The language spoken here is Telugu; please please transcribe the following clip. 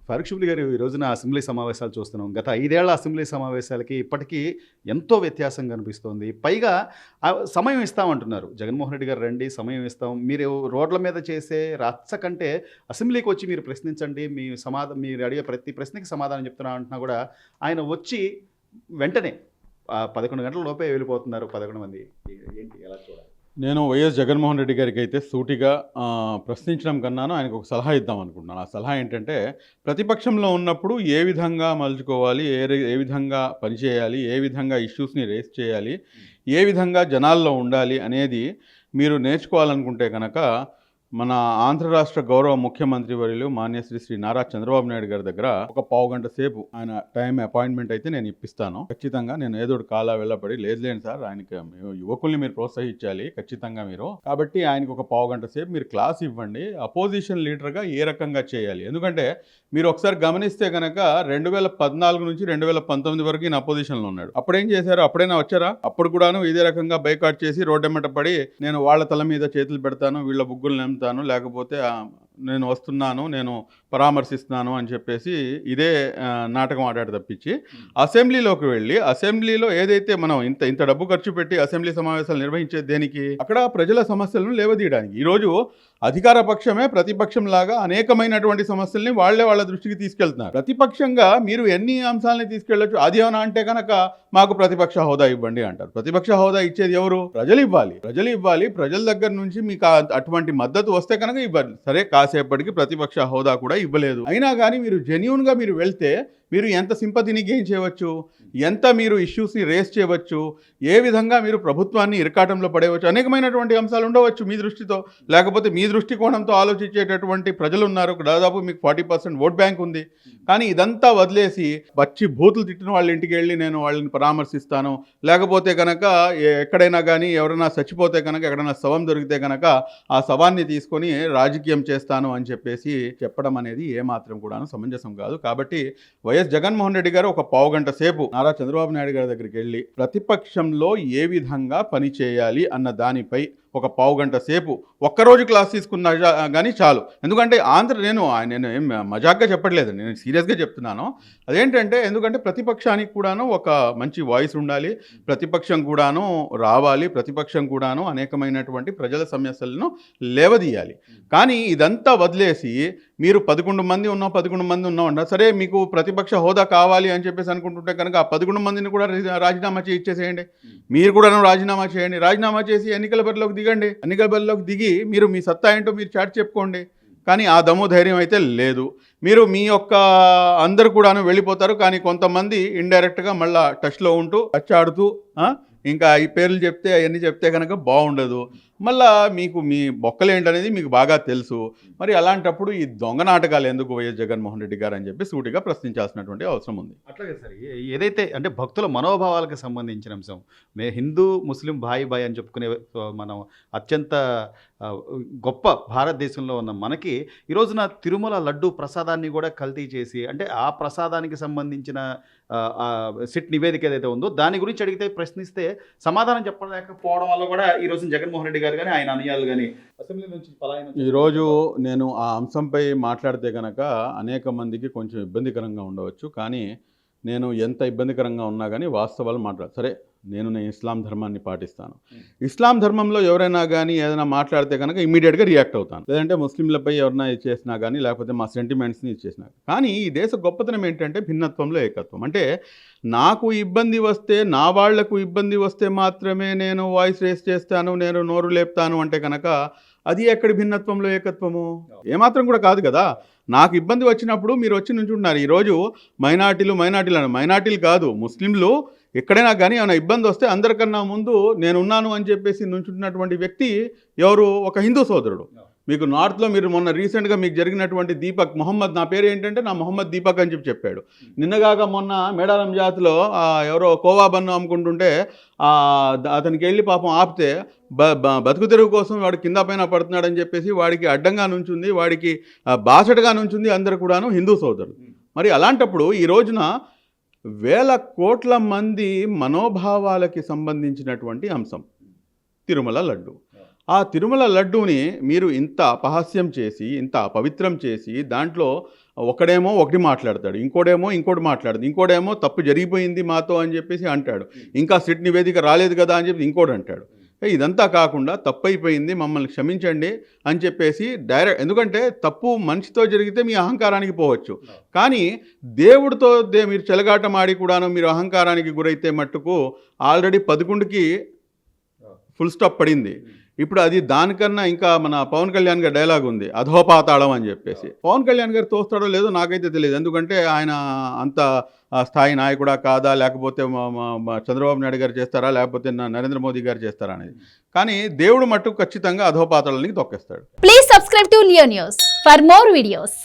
ఫారూక్ షిబ్లీ గారు ఈ రోజున అసెంబ్లీ సమావేశాలు చూస్తున్నాం. గత 5 ఏళ్ల అసెంబ్లీ సమావేశాలకి ఇప్పటికీ ఎంతో వ్యత్యాసం కనిపిస్తోంది. పైగా సమయం ఇస్తామంటున్నారు. జగన్మోహన్ రెడ్డి గారు రండి సమయం ఇస్తాం. మీరు రోడ్ల మీద చేసే రచ్చ కంటే అసెంబ్లీకి వచ్చి మీరు ప్రశ్నించండి. మీరు అడిగే ప్రతి ప్రశ్నకి సమాధానం చెప్తున్నా అంటున్నా కూడా ఆయన వచ్చి వెంటనే 11 గంటల లోపే వెళ్ళిపోతున్నారు 11 మంది. ఏంటి ఎలా చూడాలి? నేను వైఎస్ జగన్మోహన్ రెడ్డి గారికి అయితే సూటిగా ప్రశ్నించడం కన్నాను ఆయనకు ఒక సలహా ఇద్దాం అనుకుంటున్నాను. ఆ సలహా ఏంటంటే, ప్రతిపక్షంలో ఉన్నప్పుడు ఏ విధంగా మలుచుకోవాలి, ఏ విధంగా పనిచేయాలి, ఏ విధంగా ఇష్యూస్ని రేస్ చేయాలి, ఏ విధంగా జనాల్లో ఉండాలి అనేది మీరు నేర్చుకోవాలనుకుంటే కనుక మన ఆంధ్ర రాష్ట్ర గౌరవ ముఖ్యమంత్రి వర్యులు మాన్యశ్రీ శ్రీ నారా చంద్రబాబు నాయుడు గారి దగ్గర ఒక పావు గంట సేపు ఆయన టైం అపాయింట్మెంట్ అయితే నేను ఇప్పిస్తాను. ఖచ్చితంగా నేను ఏదో కాలా వెళ్ళబడి లేదులేండి సార్, ఆయనకి యువకుల్ని మీరు ప్రోత్సహించాలి ఖచ్చితంగా మీరు, కాబట్టి ఆయనకు ఒక పావు గంట సేపు మీరు క్లాస్ ఇవ్వండి, అపోజిషన్ లీడర్గా ఏ రకంగా చేయాలి. ఎందుకంటే మీరు ఒకసారి గమనిస్తే కనుక 2014 నుంచి 2019 వరకు ఈయన అపోజిషన్లో ఉన్నాడు. అప్పుడేం చేశారు? అప్పుడైనా వచ్చారా? అప్పుడు కూడాను ఇదే రకంగా బైకాట్ చేసి రోడ్డెమ్మట పడి నేను వాళ్ళ తల మీద చేతులు పెడతాను, వీళ్ళ బుగ్గులు నెమ్ముతాను, లేకపోతే నేను వస్తున్నాను, నేను పరామర్శిస్తున్నాను అని చెప్పేసి ఇదే నాటకం ఆడాడు తప్పించి, అసెంబ్లీలోకి వెళ్ళి అసెంబ్లీలో ఏదైతే మనం ఇంత డబ్బు ఖర్చు పెట్టి అసెంబ్లీ సమావేశాలు నిర్వహించేది దేనికి? అక్కడ ప్రజల సమస్యలను లేవదీయడానికి. ఈరోజు అధికార పక్షమే ప్రతిపక్షం లాగా అనేకమైనటువంటి సమస్యల్ని వాళ్ళ దృష్టికి తీసుకెళ్తున్నారు. ప్రతిపక్షంగా మీరు ఎన్ని అంశాలని తీసుకెళ్లొచ్చు? అది ఏమన్నా అంటే కనుక మాకు ప్రతిపక్ష హోదా ఇవ్వండి అంటారు. ప్రతిపక్ష హోదా ఇచ్చేది ఎవరు? ప్రజలు ఇవ్వాలి. ప్రజల దగ్గర నుంచి మీకు అటువంటి మద్దతు వస్తే కనుక ఇవ్వాలి. సరే, కాసేపటికి ప్రతిపక్ష హోదా కూడా ఇవ్వలేదు. అయినా కానీ మీరు జెన్యూన్గా మీరు వెళ్తే మీరు ఎంత సింపతిని గెయిన్ చేయవచ్చు, ఎంత మీరు ఇష్యూస్ని రేస్ చేయవచ్చు, ఏ విధంగా మీరు ప్రభుత్వాన్ని ఇరకాటంలో పడేయవచ్చు, అనేకమైనటువంటి అంశాలు ఉండవచ్చు మీ దృష్టితో. లేకపోతే మీ దృష్టికోణంతో ఆలోచించేటటువంటి ప్రజలు ఉన్నారు. దాదాపు మీకు 40% ఓట్ బ్యాంక్ ఉంది. కానీ ఇదంతా వదిలేసి పచ్చి బూతులు తిట్టిన వాళ్ళ ఇంటికి వెళ్ళి నేను వాళ్ళని పరామర్శిస్తాను, లేకపోతే కనుక ఎక్కడైనా కానీ ఎవరైనా చచ్చిపోతే కనుక ఎక్కడైనా శవం దొరికితే కనుక ఆ శవాన్ని తీసుకొని రాజకీయం చేస్తాను అని చెప్పేసి చెప్పడం అనేది ఏమాత్రం కూడా సమంజసం కాదు. కాబట్టి వైఎస్ జగన్మోహన్ రెడ్డి గారు ఒక పావు గంట సేపు నారా చంద్రబాబు నాయుడు గారి దగ్గరికి వెళ్ళి ప్రతిపక్షంలో ఏ విధంగా పని చేయాలి అన్న దానిపై ఒక పావు గంట సేపు ఒక్కరోజు క్లాస్ తీసుకున్నా కానీ చాలు. ఎందుకంటే నేను ఏం మజాక్గా చెప్పట్లేదు, నేను సీరియస్గా చెప్తున్నాను. అదేంటంటే, ఎందుకంటే ప్రతిపక్షానికి కూడాను ఒక మంచి వాయిస్ ఉండాలి, ప్రతిపక్షం కూడాను రావాలి, ప్రతిపక్షం కూడాను అనేకమైనటువంటి ప్రజల సమస్యలను లేవదీయాలి. కానీ ఇదంతా వదిలేసి మీరు 11 మంది ఉన్నాం సరే, మీకు ప్రతిపక్ష హోదా కావాలి అని చెప్పేసి అనుకుంటుంటే కనుక ఆ 11 మందిని కూడా రాజీనామా ఇచ్చేసేయండి. మీరు కూడా రాజీనామా చేయండి. రాజీనామా చేసి ఎన్నికల బరిలోకి దిగండి. ఎన్నికల బరిలోకి దిగి మీరు మీ సత్తా ఏంటో మీరు చాటి చెప్పుకోండి. కానీ ఆ దమ్ము ధైర్యం అయితే లేదు. మీరు మీ యొక్క అందరు కూడాను వెళ్ళిపోతారు. కానీ కొంతమంది ఇండైరెక్ట్గా మళ్ళీ టచ్లో ఉంటూ టచ్ ఆడుతూ ఇంకా ఈ పేర్లు చెప్తే అవన్నీ చెప్తే కనుక బాగుండదు. మళ్ళా మీకు మీ బొక్కలేంటనేది మీకు బాగా తెలుసు. మరి అలాంటప్పుడు ఈ దొంగ నాటకాలు ఎందుకు వైఎస్ జగన్మోహన్ రెడ్డి గారు అని చెప్పి సూటిగా ప్రశ్నించాల్సినటువంటి అవసరం ఉంది. అట్లాగే సార్, ఏదైతే అంటే భక్తుల మనోభావాలకు సంబంధించిన అంశం, హిందూ ముస్లిం భాయి అని చెప్పుకునే మనం అత్యంత గొప్ప భారతదేశంలో ఉన్న మనకి ఈ రోజున తిరుమల లడ్డు ప్రసాదాన్ని కూడా కల్తీ చేసి, అంటే ఆ ప్రసాదానికి సంబంధించిన సిట్ నివేదిక ఏదైతే ఉందో దాని గురించి అడిగితే ప్రశ్నిస్తే సమాధానం చెప్పలేకపోవడం వల్ల కూడా ఈ రోజున జగన్మోహన్ రెడ్డి గారు కానీ ఆయన అనుయాలు కానీ అసెంబ్లీ నుంచి పలాయనం. ఈరోజు నేను ఆ అంశంపై మాట్లాడితే కనుక అనేక మందికి కొంచెం ఇబ్బందికరంగా ఉండవచ్చు. కానీ నేను ఎంత ఇబ్బందికరంగా ఉన్నా కానీ వాస్తవాలు సరే, నేను ఇస్లాం ధర్మాన్ని పాటిస్తాను. ఇస్లాం ధర్మంలో ఎవరైనా కానీ ఏదైనా మాట్లాడితే కనుక ఇమీడియట్గా రియాక్ట్ అవుతాను. లేదంటే ముస్లింలపై ఎవరైనా చేసినా కానీ, లేకపోతే మా సెంటిమెంట్స్ని ఇచ్చేసినా. కానీ ఈ దేశ గొప్పతనం ఏంటంటే భిన్నత్వంలో ఏకత్వం. అంటే నాకు ఇబ్బంది వస్తే, నా వాళ్లకు ఇబ్బంది వస్తే మాత్రమే నేను వాయిస్ రేస్ చేస్తాను, నేను నోరు లేపుతాను అంటే కనుక అది ఎక్కడి భిన్నత్వంలో ఏకత్వము? ఏమాత్రం కూడా కాదు కదా. నాకు ఇబ్బంది వచ్చినప్పుడు మీరు వచ్చి నుంచుంటున్నారు. ఈరోజు మైనార్టీలు కాదు, ముస్లింలు ఎక్కడైనా కానీ ఏమైనా ఇబ్బంది వస్తే అందరికన్నా ముందు నేనున్నాను అని చెప్పేసి నుంచుంటున్నటువంటి వ్యక్తి ఎవరు? ఒక హిందూ సోదరుడు. మీకు నార్త్లో మీరు మొన్న రీసెంట్గా మీకు జరిగినటువంటి దీపక్ మొహమ్మద్, నా పేరు ఏంటంటే నా మొహమ్మద్ దీపక్ అని చెప్పాడు. నిన్నగాక మొన్న మేడారం జాతిలో ఎవరో కోవా బన్ను అమ్ముకుంటుంటే అతనికి వెళ్ళి పాపం ఆపితే బతుకు తెరువు కోసం వాడు కింద పైన పడుతున్నాడని చెప్పేసి వాడికి అడ్డంగా నుంచుంది, వాడికి బాసటగా నుంచుంది అందరు కూడాను హిందూ సోదరులు. మరి అలాంటప్పుడు ఈ రోజున వేల కోట్ల మంది మనోభావాలకి సంబంధించినటువంటి అంశం తిరుమల లడ్డు. ఆ తిరుమల లడ్డూని మీరు ఇంత అపహాస్యం చేసి, ఇంత అపవిత్రం చేసి, దాంట్లో ఒకడేమో ఒకటి మాట్లాడతాడు, ఇంకోడేమో ఇంకోటి మాట్లాడదు, ఇంకోడేమో తప్పు జరిగిపోయింది మాతో అని చెప్పేసి అంటాడు, ఇంకా సిట్ నివేదిక రాలేదు కదా అని చెప్పి ఇంకోటి అంటాడు. ఇదంతా కాకుండా తప్పు అయిపోయింది, మమ్మల్ని క్షమించండి అని చెప్పేసి డైరెక్ట్, ఎందుకంటే తప్పు మనిషితో జరిగితే మీ అహంకారానికి పోవచ్చు, కానీ దేవుడితో మీరు చెలగాటమాడి కూడాను మీరు అహంకారానికి గురైతే మట్టుకు ఆల్రెడీ 11కి ఫుల్ స్టాప్ పడింది. ఇప్పుడు అది దానికన్నా ఇంకా మన పవన్ కళ్యాణ్ గారి డైలాగ్ ఉంది, అధోపాతాళం అని చెప్పేసి. పవన్ కళ్యాణ్ గారు తోస్తాడో లేదో నాకైతే తెలియదు, ఎందుకంటే ఆయన అంత స్థాయి నాయకుడా కాదా, లేకపోతే చంద్రబాబు నాయుడు గారు చేస్తారా, లేకపోతే నరేంద్ర మోదీ గారు చేస్తారా అనేది. కానీ దేవుడు మట్టుకు ఖచ్చితంగా అధోపాతాళానికి తొక్కేస్తాడు. Please subscribe to Leo News for more videos.